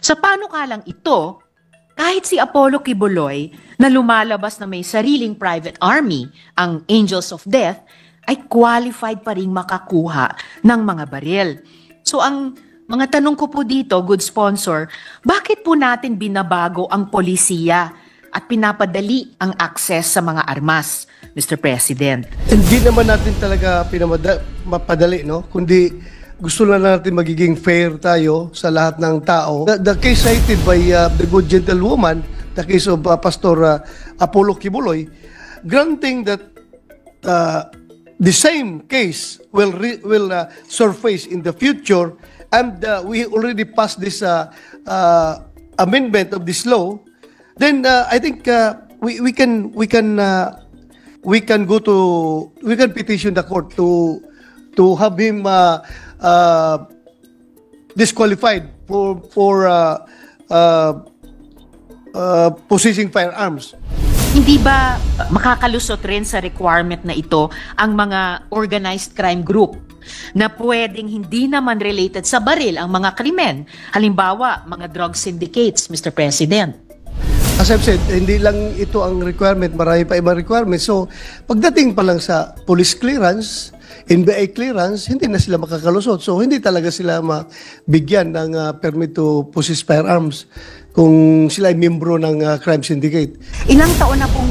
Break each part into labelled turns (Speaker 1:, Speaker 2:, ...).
Speaker 1: Sa panukalang ito, kahit si Apollo Kibuloy na lumalabas na may sariling private army, ang Angels of Death, ay qualified pa rin makakuha ng mga baril. So ang mga tanong ko po dito, good sponsor, bakit po natin binabago ang polisiya at pinapadali ang access sa mga armas, Mr. President?
Speaker 2: Hindi naman natin talaga mapadali, no? Kundi gusto lang natin magiging fair tayo sa lahat ng tao. The case cited by the good gentlewoman, the case of Pastor Apollo Kibuloy, granting that the same case will surface in the future, and we already passed this amendment of this law, then I think we can petition the court to have him disqualified for possessing firearms.
Speaker 1: Hindi ba makakalusot rin sa requirement na ito ang mga organized crime group na pwedeng hindi naman related sa baril ang mga krimen? Halimbawa, mga drug syndicates, Mr. President.
Speaker 2: As I've said, hindi lang ito ang requirement, marami pa ibang requirements. So, pagdating pa lang sa police clearance, NBI clearance, hindi na sila makakalusot. So, hindi talaga sila mabigyan ng permit to possess firearms kung sila ay membro ng crime syndicate.
Speaker 1: Ilang taon na pong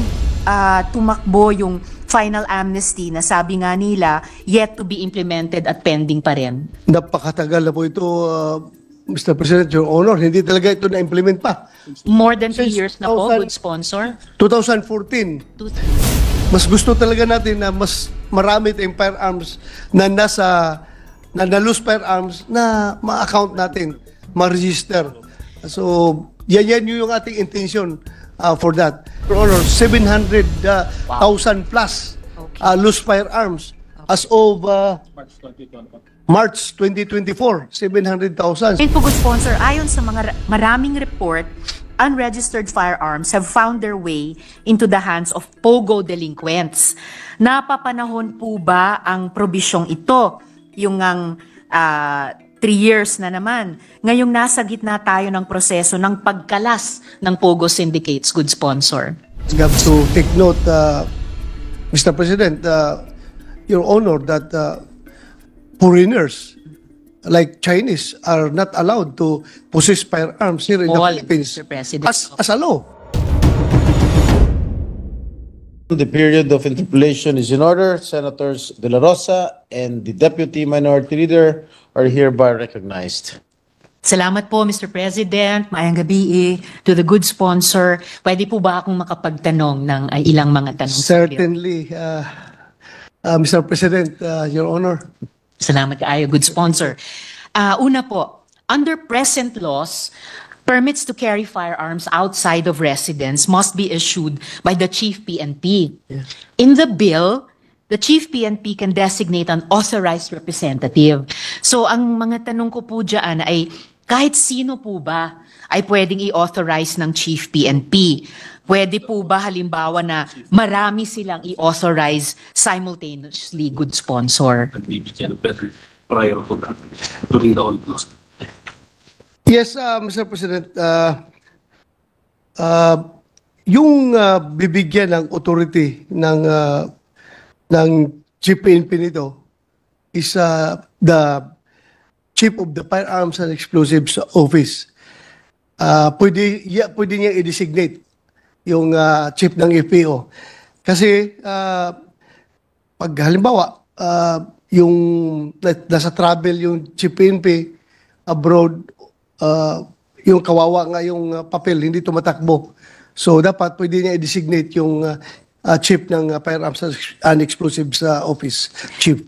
Speaker 1: tumakbo yung final amnesty na sabi nga nila yet to be implemented at pending pa rin?
Speaker 2: Napakatagal na po ito, Mr. President, Your Honor. Hindi talaga ito na-implement pa.
Speaker 1: More than 3 years na po, good sponsor.
Speaker 2: 2014. Mas gusto talaga natin na mas marami tayong firearms na na-lose firearms na ma-account natin, ma-register. So, yan yung ating intention for that. Your Honor, 700,000 plus loose firearms as of March 2024, 700,000.
Speaker 1: And po, good sponsor, ayon sa mga maraming report, unregistered firearms have found their way into the hands of POGO delinquents. Napapanahon po ba ang probisyong ito? Yung ang 3 years na naman. Ngayong nasa gitna tayo ng proseso ng pagkalas ng POGO syndicates, good sponsor.
Speaker 2: We have to take note, Mr. President, Your Honor, that foreigners like Chinese are not allowed to possess firearms here in the Philippines
Speaker 1: Mr. President.
Speaker 2: as a law.
Speaker 3: The period of interpellation is in order. Senators De La Rosa and the Deputy Minority Leader are hereby recognized.
Speaker 1: Salamat po, Mr. President. Maayong gabi to the good sponsor. Pwede po ba akong makapagtanong ng ilang mga tanong?
Speaker 2: Certainly, Mr. President, Your Honor.
Speaker 1: Salamat kaayo, good sponsor. Una po, under present laws, permits to carry firearms outside of residence must be issued by the Chief PNP. In the bill, the Chief PNP can designate an authorized representative. So ang mga tanong ko po dyan ay kahit sino po ba ay pwedeng i-authorize ng Chief PNP? Pwede po ba halimbawa na marami silang i-authorize simultaneously, good sponsor?
Speaker 4: Prior to that, during the old laws.
Speaker 2: Yes, Mr. President, yung bibigyan ng authority ng Chief PNP nito is the Chief of the Firearms and Explosives Office. Pwede niya i-designate yung chief ng FPO. Kasi pag halimbawa, yung nasa travel yung Chief PNP abroad, yung kawawa nga yung papel, hindi tumatakbo. So dapat pwede niya i-designate yung chief ng Firearms and Explosives Office, chief.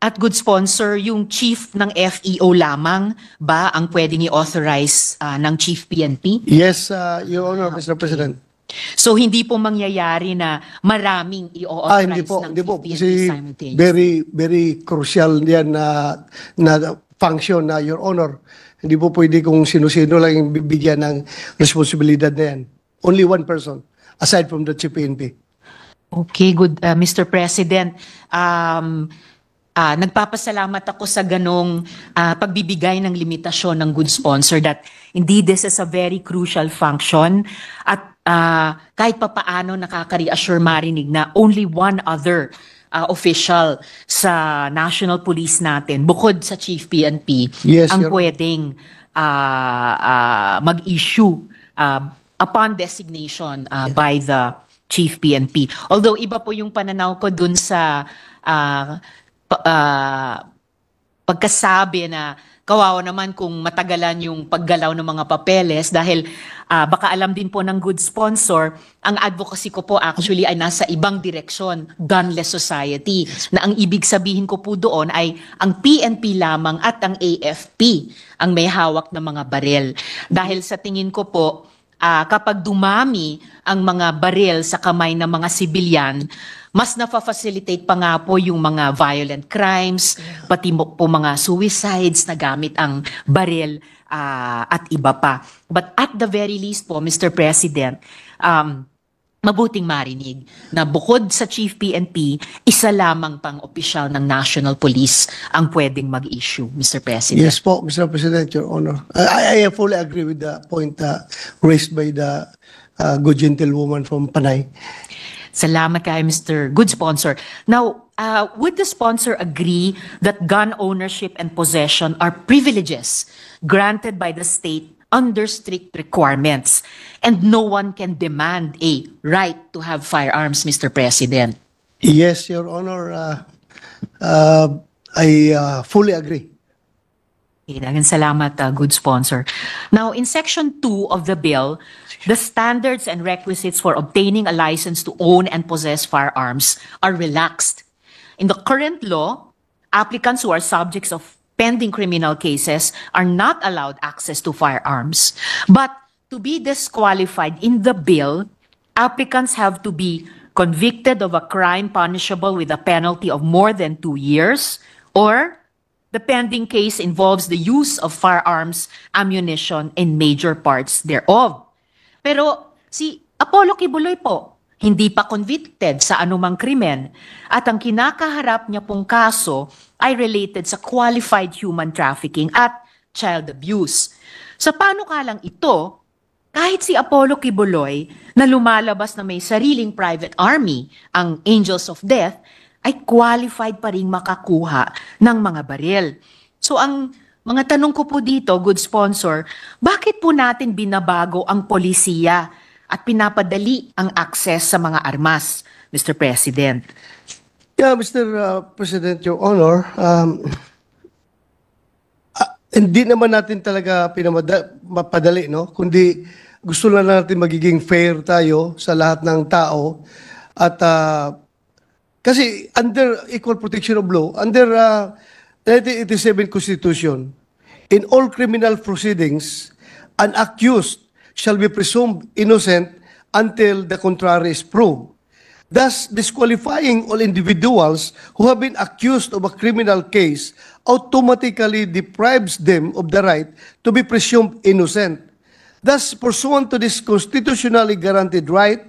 Speaker 1: At good sponsor, yung chief ng FEO lamang ba ang pwedeng i-authorize ng Chief PNP?
Speaker 2: Yes, Your Honor, Mr. President.
Speaker 1: So hindi po mangyayari na maraming i-authorize
Speaker 2: Hindi po,
Speaker 1: ng
Speaker 2: hindi po.
Speaker 1: Chief PNP
Speaker 2: Kasi
Speaker 1: simultaneously?
Speaker 2: very crucial yan na function na Your Honor. Hindi po pwede kung sino-sino lang yung bibigyan ng responsibilidad na yan. Only one person, aside from the Chief PNP.
Speaker 1: Okay, good, Mr. President. nagpapasalamat ako sa ganong pagbibigay ng limitasyon ng good sponsor that indeed this is a very crucial function at kahit papaano nakaka-reassure marinig na only one other official sa National Police natin bukod sa Chief PNP
Speaker 2: Yes,
Speaker 1: ang
Speaker 2: Your-
Speaker 1: pwedeng mag-issue upon designation by the Chief PNP. Although iba po yung pananaw ko dun sa pagkasabi na kawawa naman kung matagalan yung paggalaw ng mga papeles dahil baka alam din po ng good sponsor, ang advocacy ko po actually ay nasa ibang direksyon, gunless society, na ang ibig sabihin ko po doon ay ang PNP lamang at ang AFP ang may hawak ng mga baril. Dahil sa tingin ko po, kapag dumami ang mga baril sa kamay ng mga sibilyan, mas na-facilitate pa nga po yung mga violent crimes, pati po mga suicides na gamit ang baril at iba pa. But at the very least po, Mr. President, mabuting marinig na bukod sa Chief PNP, isa lamang pang opisyal ng National Police ang pwedeng mag-issue, Mr. President.
Speaker 2: Yes po, Mr. President, Your Honor. I fully agree with the point raised by the good gentlewoman from Panay.
Speaker 1: Salamat kay Mr. Good Sponsor. Now, would the sponsor agree that gun ownership and possession are privileges granted by the state under strict requirements and no one can demand a right to have firearms, Mr. President?
Speaker 2: Yes, Your Honor. I fully agree.
Speaker 1: Daghang salamat, good sponsor. Now, in Section 2 of the bill, the standards and requisites for obtaining a license to own and possess firearms are relaxed. In the current law, applicants who are subjects of pending criminal cases are not allowed access to firearms. But to be disqualified in the bill, applicants have to be convicted of a crime punishable with a penalty of more than 2 years, or the pending case involves the use of firearms, ammunition, and major parts thereof. Pero si Apollo Kibuloy po, hindi pa convicted sa anumang krimen at ang kinakaharap niya pong kaso ay related sa qualified human trafficking at child abuse. Sa panukalang ito, kahit si Apollo Kibuloy na lumalabas na may sariling private army, ang Angels of Death, ay qualified pa rin makakuha ng mga baril. So ang mga tanong ko po dito, good sponsor, bakit po natin binabago ang polisiya at pinapadali ang access sa mga armas, Mr. President?
Speaker 2: Yeah, Mr. President, Your Honor, hindi naman natin talaga mapadali, no? Kundi gusto lang natin magiging fair tayo sa lahat ng tao at kasi under equal protection of law, under 1987 Constitution, in all criminal proceedings, an accused shall be presumed innocent until the contrary is proved, thus disqualifying all individuals who have been accused of a criminal case automatically deprives them of the right to be presumed innocent. Thus, pursuant to this constitutionally guaranteed right,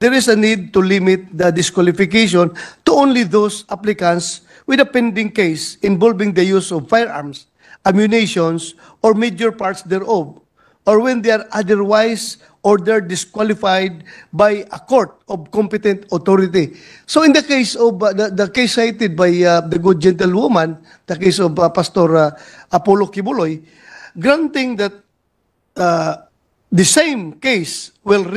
Speaker 2: there is a need to limit the disqualification to only those applicants with a pending case involving the use of firearms, ammunitions, or major parts thereof, or when they are otherwise ordered disqualified by a court of competent authority. So in the case of the case cited by the good gentlewoman, the case of Pastor Apollo Kibuloy, granting that the same case will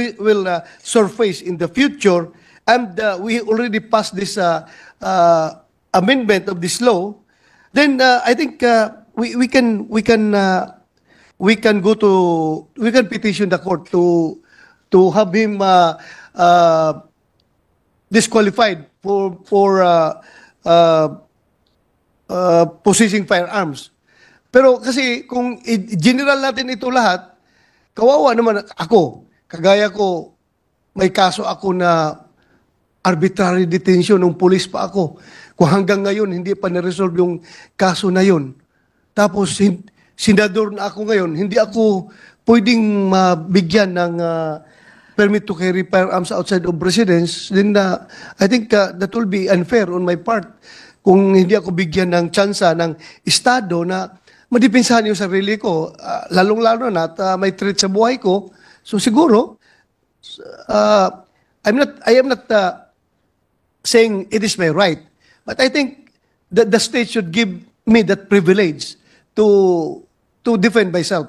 Speaker 2: surface in the future, and we already passed this amendment of this law, then I think we can petition the court to have him disqualified for possessing firearms. Pero kasi kung general natin ito lahat, kawawa naman ako. Kagaya ko, may kaso ako na arbitrary detention ng pulis pa ako. Kung hanggang ngayon, hindi pa na-resolve yung kaso na yun. Tapos, senador na ako ngayon, hindi ako pwedeng mabigyan ng permit to carry firearms outside of residence. Then, I think that will be unfair on my part kung hindi ako bigyan ng tsansa ng Estado na madipinsahan yung sarili ko, lalong-lalo na at may threat sa buhay ko, so siguro, I am not saying it is my right, but I think that the state should give me that privilege to defend myself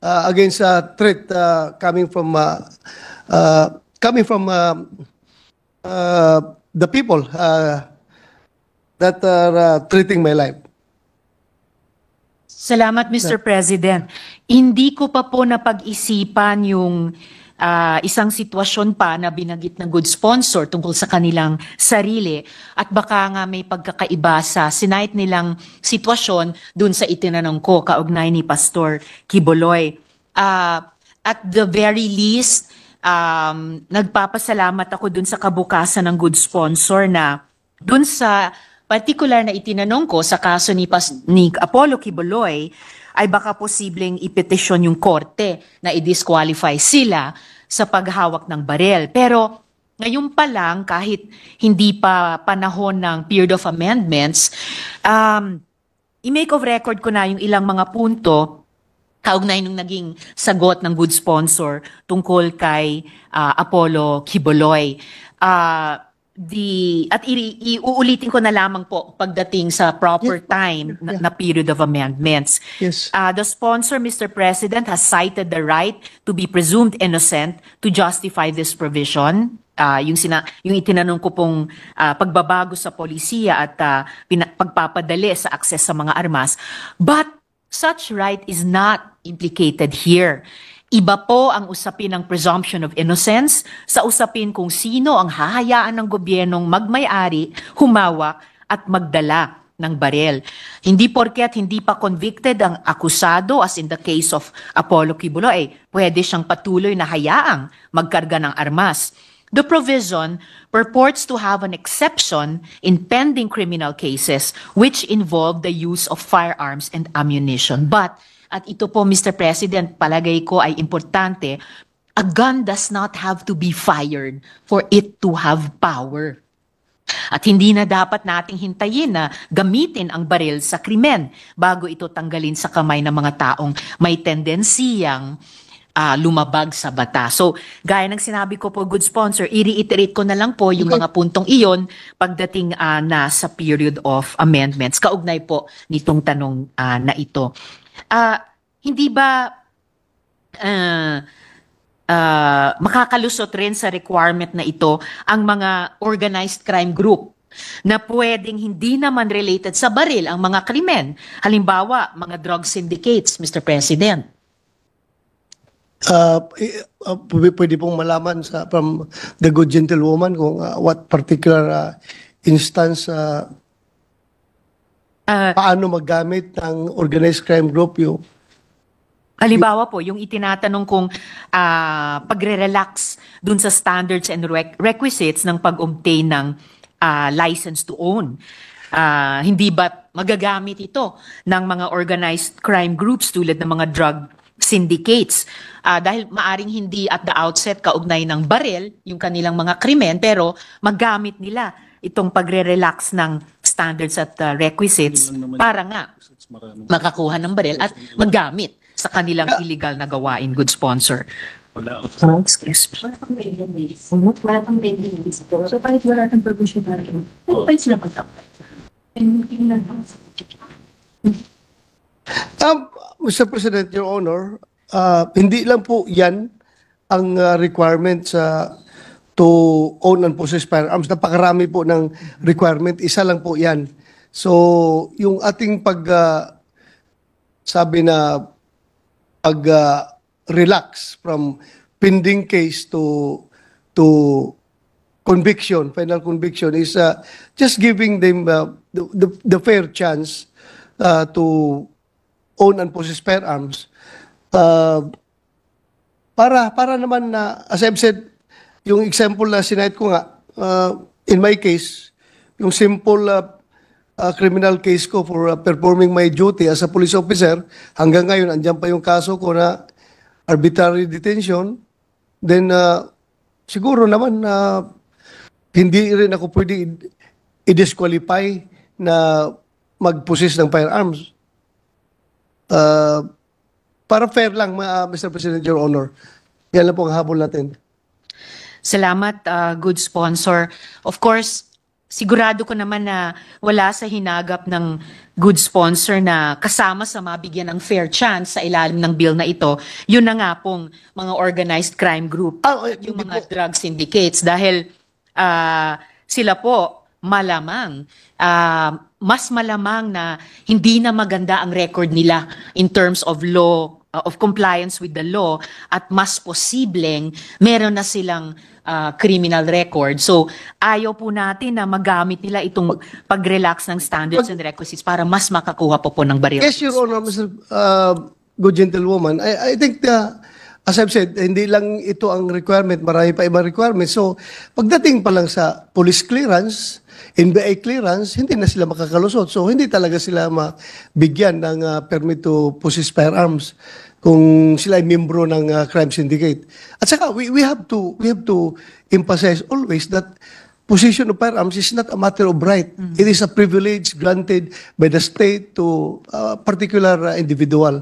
Speaker 2: against a threat coming from the people that are treating my life.
Speaker 1: Salamat, Mr. President. Hindi ko pa po napag-isipan yung isang sitwasyon pa na binanggit ng good sponsor tungkol sa kanilang sarili at baka nga may pagkakaiba sa sinayt nilang sitwasyon dun sa itinanong ko kaugnay ni Pastor Quiboloy. At the very least, nagpapasalamat ako dun sa kabukasan ng good sponsor na dun sa particular na itinanong ko sa kaso ni Apollo Quiboloy ay baka posibleng ipetisyon yung korte na i-disqualify sila sa paghawak ng barel. Pero ngayon pa lang, kahit hindi pa panahon ng period of amendments, i-make of record ko na yung ilang mga punto kaugnay nung naging sagot ng good sponsor tungkol kay Apollo Quiboloy. At iuulitin ko na lamang po pagdating sa proper time na period of amendments.
Speaker 2: Yes.
Speaker 1: The sponsor, Mr. President, has cited the right to be presumed innocent to justify this provision. Yung itinanong ko pong pagbabago sa polisiya at pagpapadali sa akses sa mga armas. But such right is not implicated here. Iba po ang usapin ng presumption of innocence sa usapin kung sino ang hahayaan ng gobyernong magmay-ari, humawak at magdala ng barel. Hindi porket hindi pa convicted ang akusado as in the case of Apollo Quiboloy, pwede siyang patuloy na hayaang magkarga ng armas. The provision purports to have an exception in pending criminal cases which involve the use of firearms and ammunition. But at ito po, Mr. President, palagay ko ay importante, a gun does not have to be fired for it to have power. At hindi na dapat nating hintayin na gamitin ang baril sa krimen bago ito tanggalin sa kamay ng mga taong may tendensiyang lumabag sa bata. So, gaya ng sinabi ko po, good sponsor, i-reiterate ko na lang po yung mga puntong iyon pagdating na sa period of amendments. Kaugnay po nitong tanong na ito. Hindi ba makakalusot rin sa requirement na ito ang mga organized crime group na pwedeng hindi naman related sa baril ang mga krimen? Halimbawa, mga drug syndicates, Mr. President.
Speaker 2: Pwede pong malaman from the good gentlewoman kung what particular instance paano maggamit ng organized crime group yung
Speaker 1: halimbawa po, yung itinatanong kong pagre-relax dun sa standards and requisites ng pag-obtain ng license to own. Hindi ba magagamit ito ng mga organized crime groups tulad ng mga drug syndicates? Dahil maaring hindi at the outset kaugnay ng baril yung kanilang mga krimen, pero maggamit nila itong pagre-relax ng standards at requisites para nga makakuha ng baril at maggamit sa kanilang illegal na gawain, good sponsor. Excuse me.
Speaker 5: Wala pang pending. So, kahit wala kang provision na rin, pwede sila pagtapos.
Speaker 2: Mr. President, Your Honor, hindi lang po yan ang requirement to own and possess firearms. Napakarami po ng requirement. Isa lang po yan. So, yung ating sabi na relax from pending case to conviction, final conviction is just giving them the fair chance to own and possess firearms. Para naman na, as I've said, yung example na sinayt ko nga, in my case, yung simple criminal case ko for performing my duty as a police officer, hanggang ngayon, andyan pa yung kaso ko na arbitrary detention, then siguro naman hindi rin ako pwede i-disqualify na mag-possess ng firearms. Para fair lang, Mr. President, Your Honor. Yan lang po ang habol natin.
Speaker 1: Salamat, good sponsor. Of course, sigurado ko naman na wala sa hinagap ng good sponsor na kasama sa mabigyan ng fair chance sa ilalim ng bill na ito, yun na nga pong mga organized crime group, yung
Speaker 2: hindi
Speaker 1: mga
Speaker 2: po.
Speaker 1: drug syndicates. Dahil sila po malamang, mas malamang na hindi na maganda ang record nila in terms of law, of compliance with the law, at mas posibleng meron na silang criminal record. So, ayaw po natin na magamit nila itong pag-relax ng standards and requisites para mas makakuha po ng baril.
Speaker 2: Yes, Your Honor, Mr. Good Gentlewoman. I think, as I've said, hindi lang ito ang requirement, marami pa ibang requirements. So, pagdating pa lang sa police clearance, NBI clearance, hindi na sila makakalusot. So, hindi talaga sila mabigyan ng permit to possess firearms kung sila ay membro ng crime syndicate. At saka, we have to emphasize always that possession of firearms is not a matter of right. It is a privilege granted by the state to a particular individual.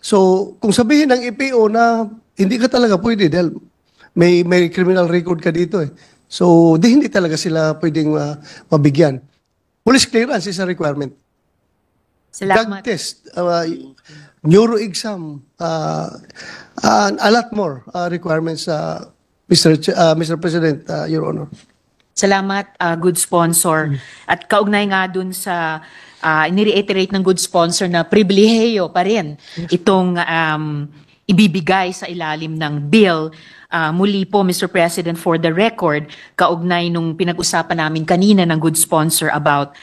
Speaker 2: So, kung sabihin ng EPO na hindi ka talaga pwede dahil may criminal record ka dito eh. So, hindi talaga sila pwedeng mabigyan. Police clearance is a requirement.
Speaker 1: Salamat.
Speaker 2: Drug test, neuro exam, and a lot more requirements, Mr. President, Your Honor.
Speaker 1: Salamat, good sponsor. At kaugnay nga dun sa inireiterate ng good sponsor na pribilehiyo pa rin itong ibibigay sa ilalim ng bill. Muli po, Mr. President, for the record, kaugnay nung pinag-usapan namin kanina ng good sponsor about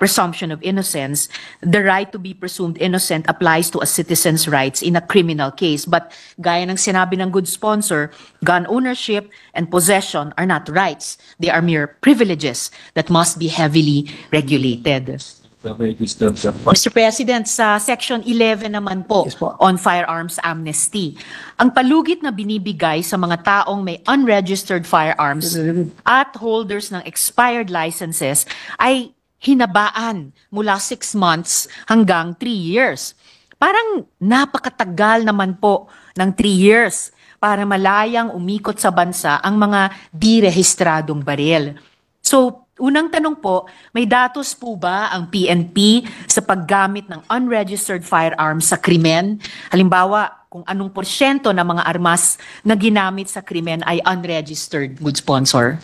Speaker 1: presumption of innocence, the right to be presumed innocent applies to a citizen's rights in a criminal case. But gaya ng sinabi ng good sponsor, gun ownership and possession are not rights. They are mere privileges that must be heavily regulated. Mr. President, sa Section 11 naman po,
Speaker 2: Yes po.
Speaker 1: on firearms amnesty, ang palugit na binibigay sa mga taong may unregistered firearms at holders ng expired licenses ay hinabaan mula 6 months hanggang 3 years. Parang napakatagal naman po ng 3 years para malayang umikot sa bansa ang mga di-rehistradong baril. So, unang tanong po, may datos po ba ang PNP sa paggamit ng unregistered firearms sa krimen? Halimbawa, kung anong porsyento ng mga armas na ginamit sa krimen ay unregistered, good sponsor?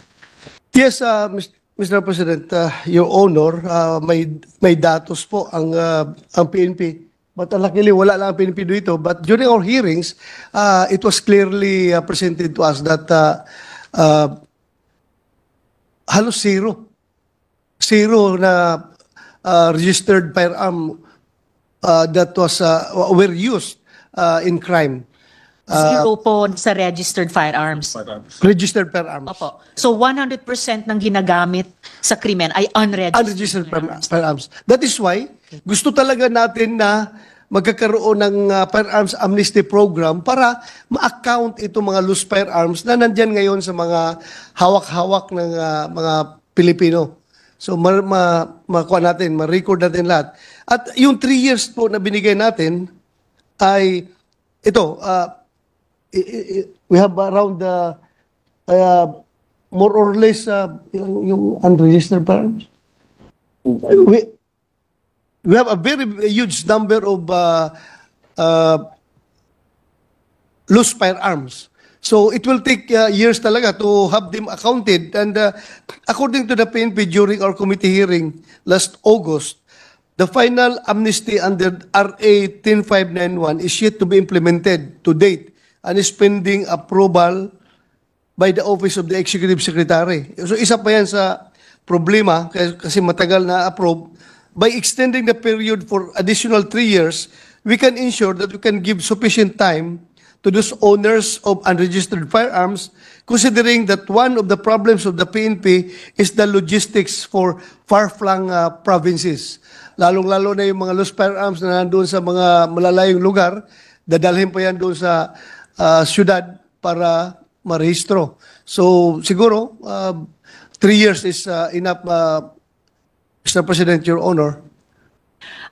Speaker 2: Yes, Mr. President, Your Honor, may datos po ang PNP. But luckily, wala lang ang PNP dito. But during our hearings, it was clearly presented to us that halos zero. Zero na registered firearm that were used in crime.
Speaker 1: Zero po sa registered firearms.
Speaker 2: Registered firearms.
Speaker 1: Opo. So 100% ng ginagamit sa krimen ay unregistered.
Speaker 2: Unregistered firearms. That is why gusto talaga natin na magkakaroon ng firearms amnesty program para ma-account itong mga loose firearms na nandyan ngayon sa mga hawak-hawak ng mga Pilipino. So makuha natin, ma-record natin lahat. At yung 3 years po na binigay natin ay ito, we have around more or less yung unregistered firearms. We have a very huge number of loose firearms. So it will take years talaga to have them accounted. And according to the PNP during our committee hearing last August, the final amnesty under RA 10591 is yet to be implemented to date and is pending approval by the Office of the Executive Secretary. So isa pa yan sa problema kasi matagal na approve. By extending the period for additional 3 years, we can ensure that we can give sufficient time to those owners of unregistered firearms, considering that one of the problems of the PNP is the logistics for far-flung provinces. Lalong-lalo na yung mga loose firearms na nandun sa mga malalayong lugar, dadalhin pa yan doon sa syudad para marehistro. So siguro, 3 years is enough Mr. President, Your Honor.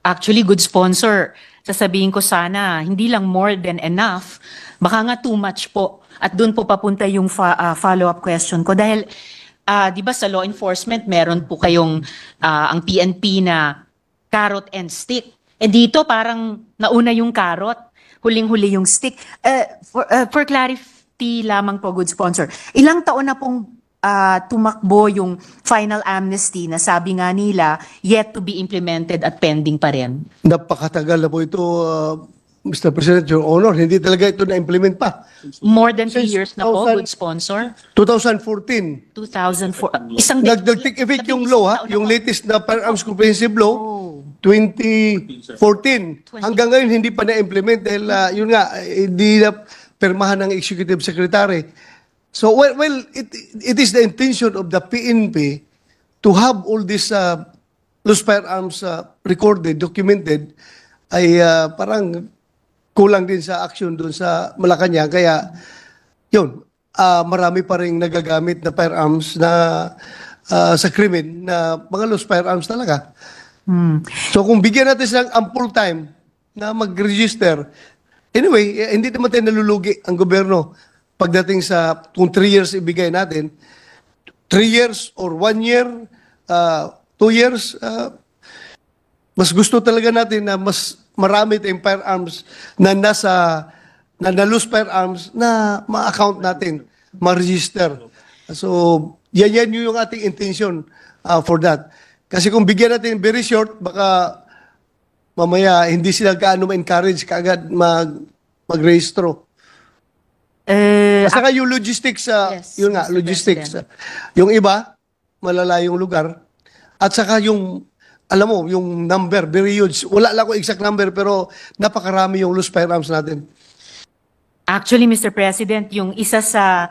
Speaker 1: Actually, good sponsor. Sasabihin ko sana, hindi lang more than enough, baka nga too much po. At doon po papunta yung follow-up question ko. Dahil, di ba sa law enforcement, meron po kayong ang PNP na carrot and stick. Eh dito parang nauna yung carrot, huling-huli yung stick. For clarity lamang po, good sponsor, ilang taon na pong tumakbo yung final amnesty na sabi nga nila yet to be implemented at pending pa rin?
Speaker 2: Napakatagal na po ito, Mr. President, Your Honor. Hindi talaga ito na-implement pa.
Speaker 1: More than 2
Speaker 2: Since
Speaker 1: years na po,
Speaker 2: 2000
Speaker 1: good sponsor.
Speaker 2: 2014.
Speaker 1: 2004. Isang
Speaker 2: Nag-take effect yung law, ha? Yung latest na Firearms Comprehensive Law,
Speaker 1: Oh.
Speaker 2: 2014. Hanggang ngayon, hindi pa na-implement dahil, yun nga, hindi na permahan ng Executive Secretary. So, well it is the intention of the PNP to have all these loose firearms recorded, documented, ay parang kulang din sa action doon sa Malacanang. Kaya, yun, marami pa rin nagagamit na firearms na sa krimen na mga loose firearms talaga. So, kung bigyan natin silang ample time na mag-register, anyway, hindi naman tayo nalulugi ang gobyerno pagdating sa kung 3 years ibigay natin, 3 years or 1 year, 2 years, mas gusto talaga natin na mas marami tayong firearms na loose firearms na ma-account natin, ma-register. So, yan yung ating intention for that. Kasi kung bigyan natin very short, baka mamaya hindi sila gaano ma-encourage kaagad mag-rehistro. Saka yung logistics,
Speaker 1: Yes,
Speaker 2: yun nga,
Speaker 1: Mr.
Speaker 2: logistics.
Speaker 1: President.
Speaker 2: Yung iba, malalayong lugar. At saka yung, alam mo, yung number, very huge. Wala lang ko exact number, pero napakarami yung loose firearms natin.
Speaker 1: Actually, Mr. President, yung isa sa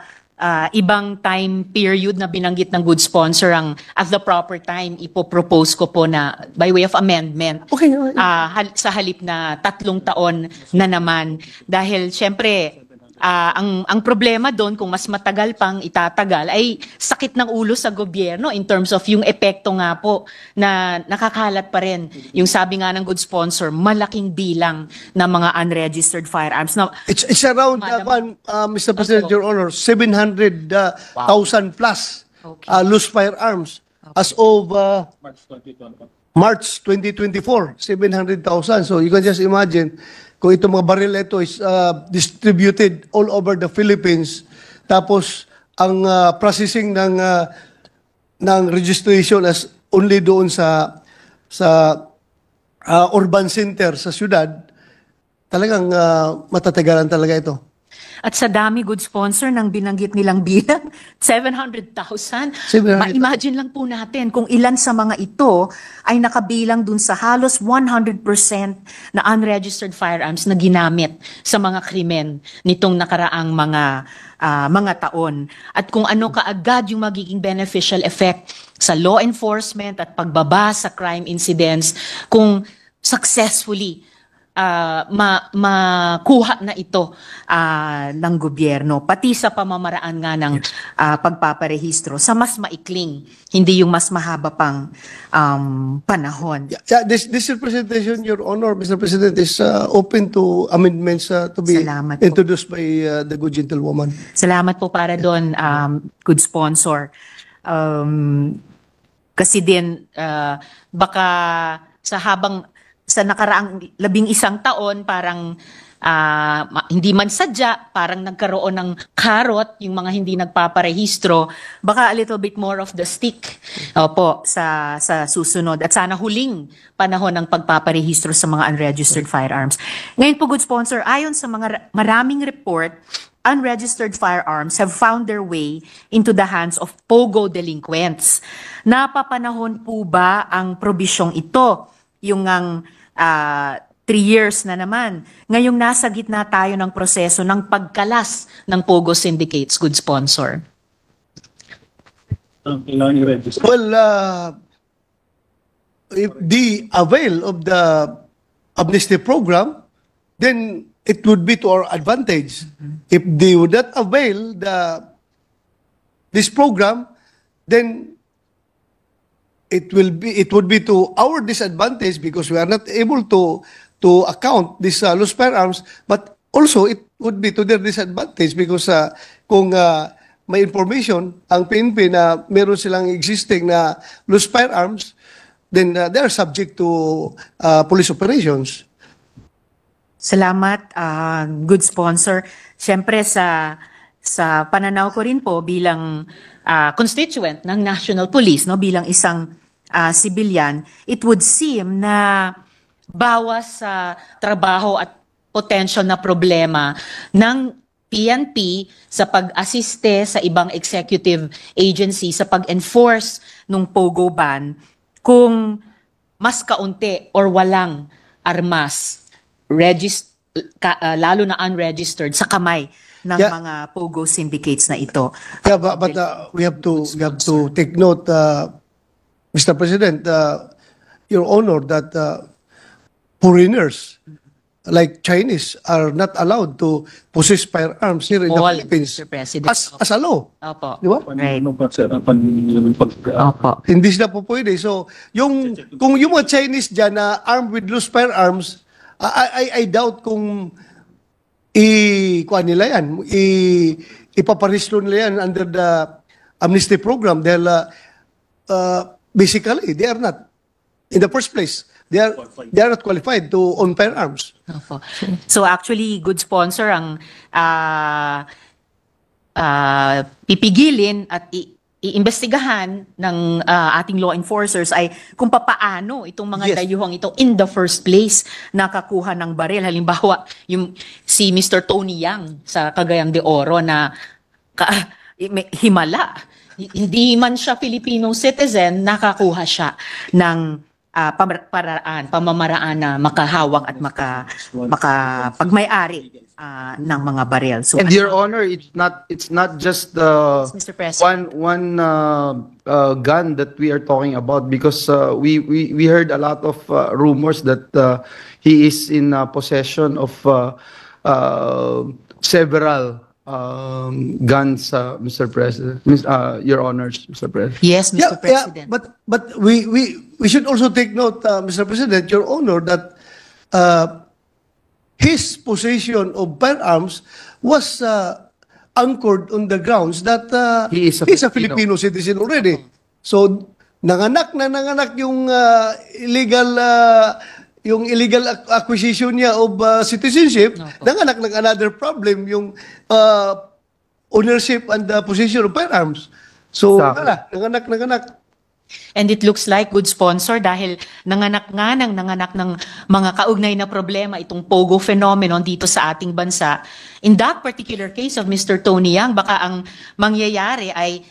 Speaker 1: ibang time period na binanggit ng good sponsor ang at the proper time ipopropose ko po na by way of amendment.
Speaker 2: Okay.
Speaker 1: Sa halip na 3 taon na naman. Dahil syempre, ang problema doon kung mas matagal pang itatagal ay sakit ng ulo sa gobyerno in terms of yung epekto nga po na nakakalat pa rin. Yung sabi nga ng good sponsor, malaking bilang ng mga unregistered firearms. Now,
Speaker 2: It's around, Mr. President, Your Honor, 700,000 plus loose firearms as of March 2024, 700,000. So you can just imagine kung itong mga baril ito is distributed all over the Philippines, tapos ang processing ng registration as only doon sa urban center sa syudad, talagang matatagalan talaga ito.
Speaker 1: at sa dami good sponsor ng binanggit nilang bilang, 700,000.
Speaker 2: 700,000.
Speaker 1: Ma-imagine lang po natin kung ilan sa mga ito ay nakabilang dun sa halos 100% na unregistered firearms na ginamit sa mga krimen nitong nakaraang mga taon. At kung ano kaagad yung magiging beneficial effect sa law enforcement at pagbaba sa crime incidents kung successfully makuha na ito ng gobyerno, pati sa pamamaraan nga ng pagpaparehistro sa mas maikling, hindi yung mas mahaba pang panahon.
Speaker 2: Yeah, this representation, Your Honor, Mr. President, is open to amendments to be
Speaker 1: Salamat po.
Speaker 2: introduced by the good gentlewoman.
Speaker 1: Salamat po para doon, good sponsor. Kasi din, baka sa nakaraang 11 taon, parang hindi man sadya, parang nagkaroon ng karot yung mga hindi nagpaparehistro, baka a little bit more of the stick opo, sa susunod. At sana huling panahon ng pagpaparehistro sa mga unregistered firearms. Ngayon po, good sponsor, ayon sa mga maraming report, unregistered firearms have found their way into the hands of POGO delinquents. Napapanahon po ba ang probisyong ito? Yung 3 years na naman. Ngayong nasa gitna tayo ng proseso ng pagkalas ng POGO syndicates, good sponsor.
Speaker 2: Well, if they avail of the amnesty program, then it would be to our advantage. If they would not avail this program, then it would be to our disadvantage because we are not able to account these loose firearms, but also it would be to their disadvantage because kung may information ang PNP na meron silang existing na loose firearms, then they are subject to police operations.
Speaker 1: Salamat, good sponsor. Siyempre sa pananaw ko rin po bilang constituent ng National Police, no, bilang isang civilian, it would seem na bawas sa trabaho at potential na problema ng PNP sa pag-asiste sa ibang executive agency sa pag-enforce ng POGO ban kung mas kaunti or walang armas lalo na unregistered sa kamay ng
Speaker 2: Yeah.
Speaker 1: mga POGO syndicates na ito.
Speaker 2: Yeah, but we have to take note, Mr. President, Your Honor, that foreigners like Chinese are not allowed to possess firearms here in the
Speaker 1: All,
Speaker 2: Philippines
Speaker 1: Mr. President.
Speaker 2: as a law.
Speaker 1: Opo.
Speaker 2: Di ba?
Speaker 1: Right.
Speaker 4: Ano pa, sir? Pag
Speaker 1: Opo.
Speaker 2: Hindi sila po pwede. So, kung yung mga Chinese dyan na armed with loose firearms, I doubt kung kuha nila yan, ipaparehistro nila yan under the amnesty program dahil basically, they are not. In the first place, they are not qualified to own firearms.
Speaker 1: Opo. So actually, good sponsor ang pipigilin at iimbestigahan ng ating law enforcers ay kung papaano itong mga
Speaker 2: Yes.
Speaker 1: dayuhang ito in the first place nakakuha ng baril. Halimbawa, yung si Mr. Tony Yang sa Cagayan de Oro na himala. Hindi man siya Filipino citizen, nakakuha siya ng pamamaraan na makahawak at pagmay-ari ng mga baril. So,
Speaker 6: And Your Honor, it's not just the
Speaker 1: Mr. President.
Speaker 6: one gun that we are talking about because we heard a lot of rumors that he is in possession of several guns, Mr. President, Your Honors, Mr. President.
Speaker 1: Yes, Mr. President.
Speaker 2: But we should also take note, Mr. President, Your Honor, that his possession of firearms was anchored on the grounds that
Speaker 6: He is a
Speaker 2: he's a
Speaker 6: Filipino.
Speaker 2: Filipino citizen already. So nanganak yung illegal acquisition niya of citizenship, nanganak ng another problem, yung ownership and possession of firearms. So,
Speaker 6: Exactly.
Speaker 2: nanganak.
Speaker 1: And it looks like good sponsor dahil nanganak ng mga kaugnay na problema itong POGO phenomenon dito sa ating bansa. In that particular case of Mr. Tony Yang, baka ang mangyayari ay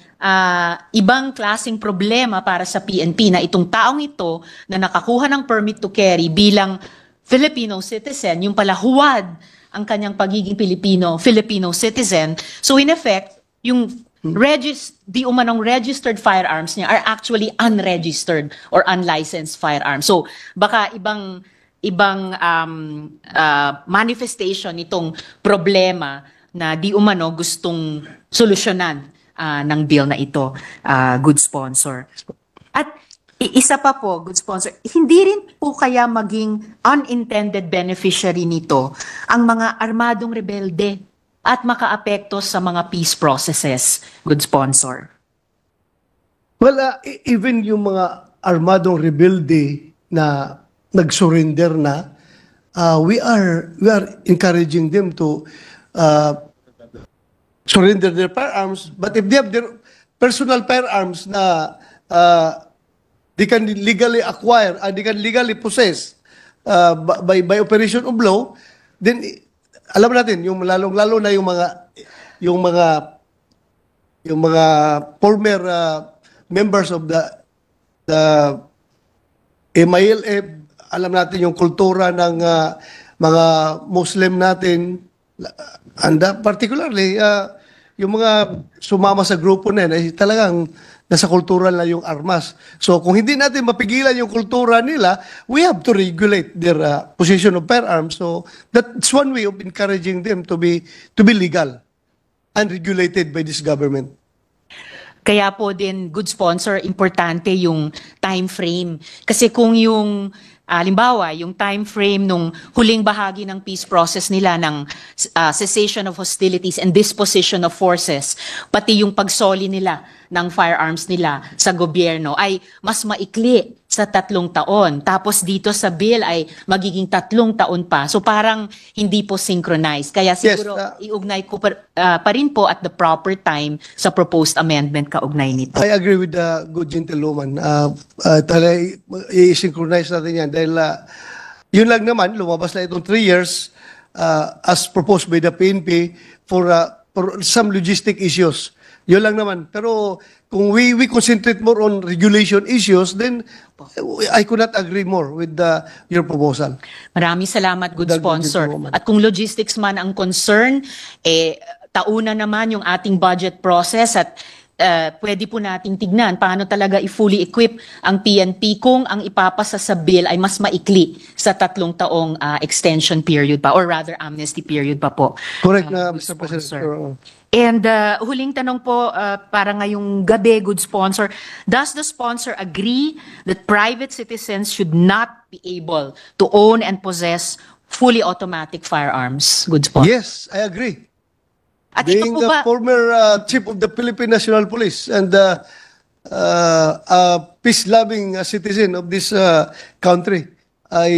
Speaker 1: ibang klaseng problema para sa PNP na itong taong ito na nakakuha ng permit to carry bilang Filipino citizen, yung pala huwad ang kanyang pagiging Filipino citizen. So in effect, yung di umanong registered firearms niya are actually unregistered or unlicensed firearms. So baka ibang manifestation itong problema na di umano gustong solusyonan ng bill na ito, good sponsor. At isa pa po, good sponsor, hindi rin po kaya maging unintended beneficiary nito ang mga armadong rebelde at makaapekto sa mga peace processes, good sponsor.
Speaker 2: Well, even yung mga armadong rebelde na nag-surrender na, we are encouraging them to surrender their firearms. But if they have their personal firearms na they can legally acquire, they can legally possess by operation of law, then alam natin yung lalo na yung mga former members of the MILF, alam natin yung kultura ng mga Muslim natin, and particularly yung mga sumama sa grupo na yun, ay talagang nasa kultura na yung armas. So kung hindi natin mapigilan yung kultura nila, we have to regulate their possession of firearms. So that's one way of encouraging them to be legal and regulated by this government.
Speaker 1: Kaya po din, good sponsor, importante yung time frame. Kasi kung yung, halimbawa, yung time frame nung huling bahagi ng peace process nila ng cessation of hostilities and disposition of forces, pati yung pagsoli nila ng firearms nila sa gobyerno ay mas maikli sa 3 taon. Tapos dito sa bill ay magiging 3 taon pa. So parang hindi po synchronized. Kaya siguro iugnay ko pa rin po at the proper time sa proposed amendment kaugnay nito.
Speaker 2: I agree with the good gentlewoman. Talaga i-synchronize natin yan dahil yun lang naman, lumabas na itong 3 years as proposed by the PNP for some logistic issues. Yun lang naman. Pero kung we concentrate more on regulation issues, then I could not agree more with your proposal.
Speaker 1: Maraming salamat, good
Speaker 2: Dagdag
Speaker 1: sponsor.
Speaker 2: dito, ma'am.
Speaker 1: At kung logistics man ang concern, tauna naman yung ating budget process at pwede po nating tignan paano talaga i-fully equip ang PNP kung ang ipapasa sa bill ay mas maikli sa 3 taong extension period pa or rather amnesty period pa po.
Speaker 2: Correct na,
Speaker 1: Good
Speaker 2: Mr. President.
Speaker 1: sponsor. And huling tanong po para ngayong gabi, good sponsor, does the sponsor agree that private citizens should not be able to own and possess fully automatic firearms? Good sponsor.
Speaker 2: Yes, I agree.
Speaker 1: At ito
Speaker 2: Being
Speaker 1: po
Speaker 2: the
Speaker 1: ba,
Speaker 2: former chief of the Philippine National Police and peace-loving citizen of this country, I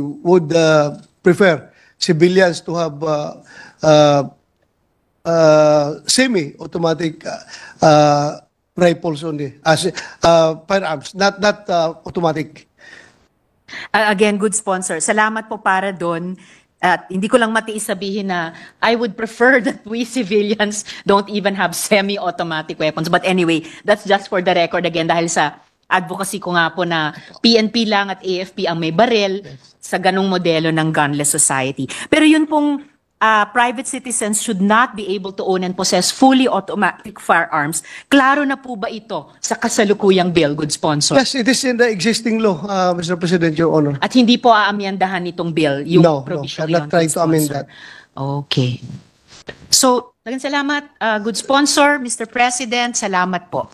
Speaker 2: would prefer civilians to have semi-automatic rifles only, as firearms, not automatic.
Speaker 1: again, good sponsor, salamat po para doon. At hindi ko lang matiis sabihin na I would prefer that we civilians don't even have semi-automatic weapons. But anyway, that's just for the record again dahil sa advocacy ko nga po na PNP lang at AFP ang may baril sa ganong modelo ng gunless society. Pero yun pong private citizens should not be able to own and possess fully automatic firearms. Klaro na po ba ito sa kasalukuyang bill, good sponsor?
Speaker 2: Yes, it is in the existing law, Mr. President, Your Honor.
Speaker 1: At hindi po aamyandahan nitong bill, yung
Speaker 2: No,
Speaker 1: provision
Speaker 2: I'm not
Speaker 1: yun,
Speaker 2: trying
Speaker 1: good
Speaker 2: to amend
Speaker 1: sponsor.
Speaker 2: that.
Speaker 1: Okay. So, talagang salamat, good sponsor, Mr. President, salamat po.